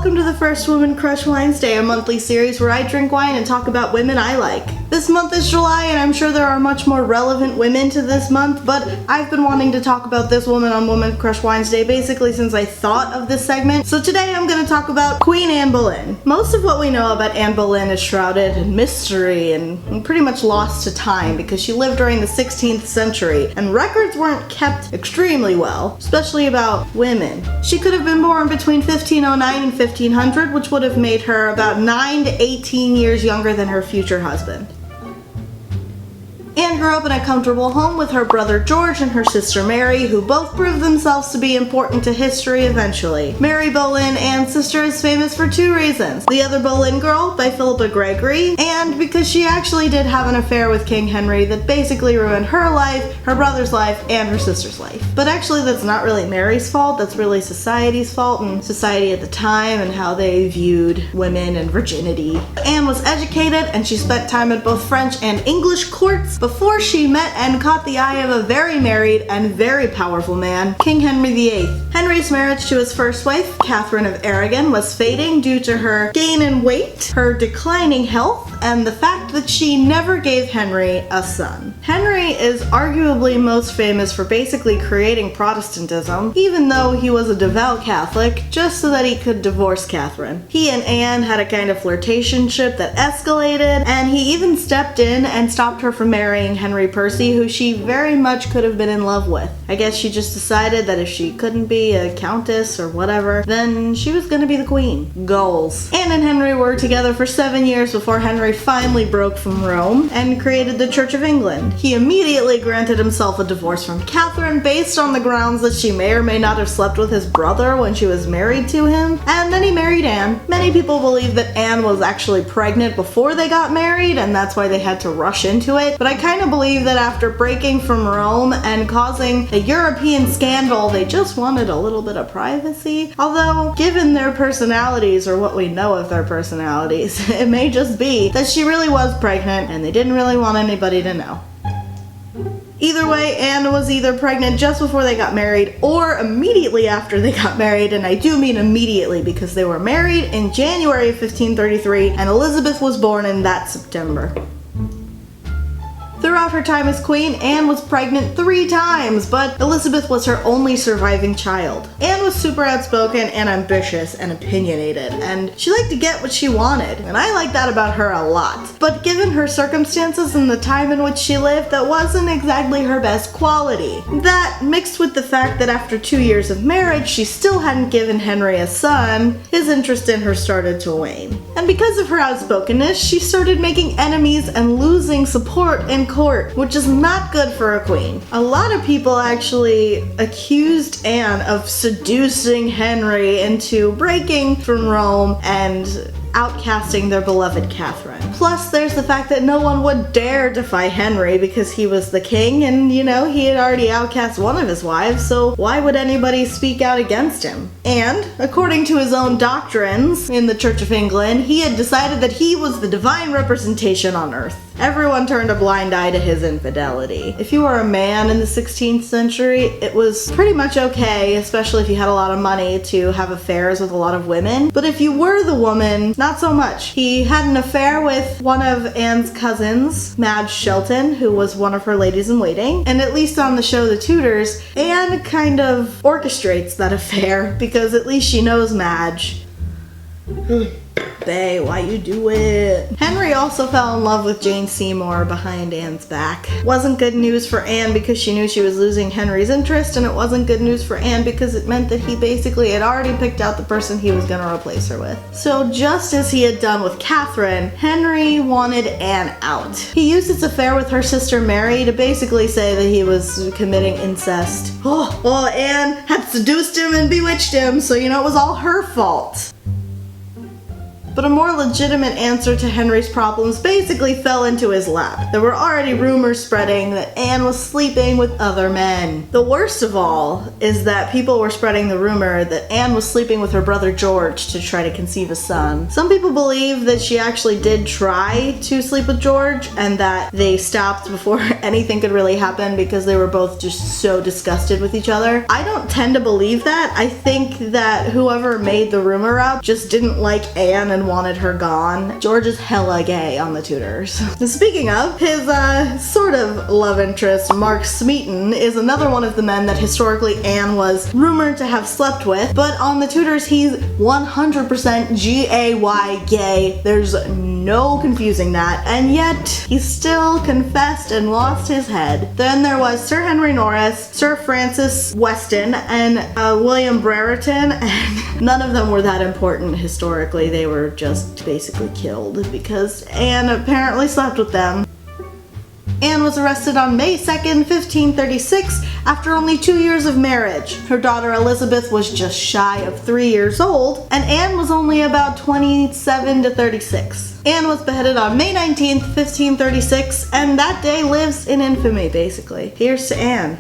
welcome to the first Women Crush Winesday, a monthly series where I drink wine and talk about women I like. This month is July, and I'm sure there are much more relevant women to this month, but I've been wanting to talk about this woman on Women Crush Winesday basically since I thought of this segment. So today I'm going to talk about Queen Anne Boleyn. Most of what we know about Anne Boleyn is shrouded in mystery and pretty much lost to time because she lived during the 16th century, and records weren't kept extremely well, especially about women. She could have been born between 1509 and 1500, which would have made her about 9 to 18 years younger than her future husband. Anne grew up in a comfortable home with her brother George and her sister Mary, who both proved themselves to be important to history eventually. Mary Boleyn, Anne's sister, is famous for two reasons. The Other Boleyn Girl by Philippa Gregory, and because she actually did have an affair with King Henry that basically ruined her life, her brother's life, and her sister's life. But actually that's not really Mary's fault, that's really society's fault, and society at the time and how they viewed women and virginity. Anne was educated and she spent time at both French and English courts before she met and caught the eye of a very married and very powerful man, King Henry VIII. Henry's marriage to his first wife, Catherine of Aragon, was fading due to her gain in weight, her declining health, and the fact that she never gave Henry a son. Henry is arguably most famous for basically creating Protestantism, even though he was a devout Catholic, just so that he could divorce Catherine. He and Anne had a kind of flirtationship that escalated, and he even stepped in and stopped her from marrying Henry Percy, who she very much could have been in love with. I guess she just decided that if she couldn't be a countess or whatever, then she was gonna be the queen. Goals. Anne and Henry were together for 7 years before Henry finally broke from Rome and created the Church of England. He immediately granted himself a divorce from Catherine based on the grounds that she may or may not have slept with his brother when she was married to him, and then he married Anne. Many people believe that Anne was actually pregnant before they got married, and that's why they had to rush into it, but I kind of believe that after breaking from Rome and causing a European scandal, they just wanted a little bit of privacy. Although, given their personalities, or what we know of their personalities, it may just be that she really was pregnant and they didn't really want anybody to know. Either way, Anne was either pregnant just before they got married or immediately after they got married, and I do mean immediately because they were married in January of 1533 and Elizabeth was born in that September. Throughout her time as queen, Anne was pregnant 3 times, but Elizabeth was her only surviving child. Anne was super outspoken and ambitious and opinionated, and she liked to get what she wanted, and I like that about her a lot. But given her circumstances and the time in which she lived, that wasn't exactly her best quality. That, mixed with the fact that after 2 years of marriage, she still hadn't given Henry a son, his interest in her started to wane. And because of her outspokenness, she started making enemies and losing support in court, which is not good for a queen. A lot of people actually accused Anne of seducing Henry into breaking from Rome and outcasting their beloved Catherine. Plus, there's the fact that no one would dare defy Henry because he was the king and, you know, he had already outcast one of his wives, so why would anybody speak out against him? And, according to his own doctrines in the Church of England, he had decided that he was the divine representation on earth. Everyone turned a blind eye to his infidelity. If you were a man in the 16th century, it was pretty much okay, especially if you had a lot of money, to have affairs with a lot of women. But if you were the woman, not so much. He had an affair with one of Anne's cousins, Madge Shelton, who was one of her ladies-in-waiting, and at least on the show The Tudors, Anne kind of orchestrates that affair because at least she knows Madge. Bae, why you do it? Henry also fell in love with Jane Seymour behind Anne's back. Wasn't good news for Anne because she knew she was losing Henry's interest, and it wasn't good news for Anne because it meant that he basically had already picked out the person he was gonna replace her with. So just as he had done with Catherine, Henry wanted Anne out. He used his affair with her sister Mary to basically say that he was committing incest. Well, Anne had seduced him and bewitched him, so you know it was all her fault. But a more legitimate answer to Henry's problems basically fell into his lap. There were already rumors spreading that Anne was sleeping with other men. The worst of all is that people were spreading the rumor that Anne was sleeping with her brother George to try to conceive a son. Some people believe that she actually did try to sleep with George and that they stopped before anything could really happen because they were both just so disgusted with each other. I don't tend to believe that. I think that whoever made the rumor up just didn't like Anne and wanted her gone. George is hella gay on the Tudors. Speaking of, his sort of love interest, Mark Smeaton, is another one of the men that historically Anne was rumored to have slept with, but on the Tudors he's 100% G-A-Y gay. There's no confusing that, and yet he still confessed and lost his head. Then there was Sir Henry Norris, Sir Francis Weston, and William Brereton, and none of them were that important historically. They were just basically killed because Anne apparently slept with them. Anne was arrested on May 2nd, 1536, after only 2 years of marriage. Her daughter Elizabeth was just shy of 3 years old, and Anne was only about 27 to 36. Anne was beheaded on May 19th, 1536, and that day lives in infamy, basically. Here's to Anne.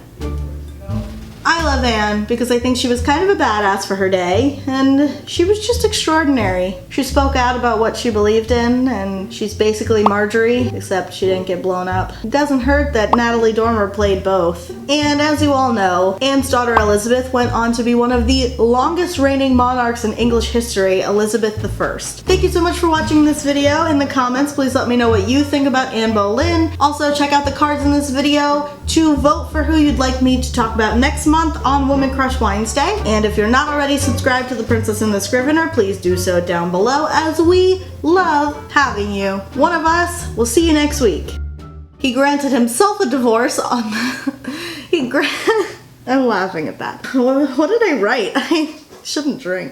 I love Anne because I think she was kind of a badass for her day, and she was just extraordinary. She spoke out about what she believed in, and she's basically Marjorie, except she didn't get blown up. It doesn't hurt that Natalie Dormer played both. And as you all know, Anne's daughter Elizabeth went on to be one of the longest reigning monarchs in English history, Elizabeth I. Thank you so much for watching this video. In the comments, please let me know what you think about Anne Boleyn. Also, check out the cards in this video to vote for who you'd like me to talk about next month on Women Crush Winesday. And if you're not already subscribed to The Princess and the Scrivener, please do so down below, as we love having you. One of us. We'll see you next week. He granted himself a divorce on I'm laughing at that. What did I write? I shouldn't drink.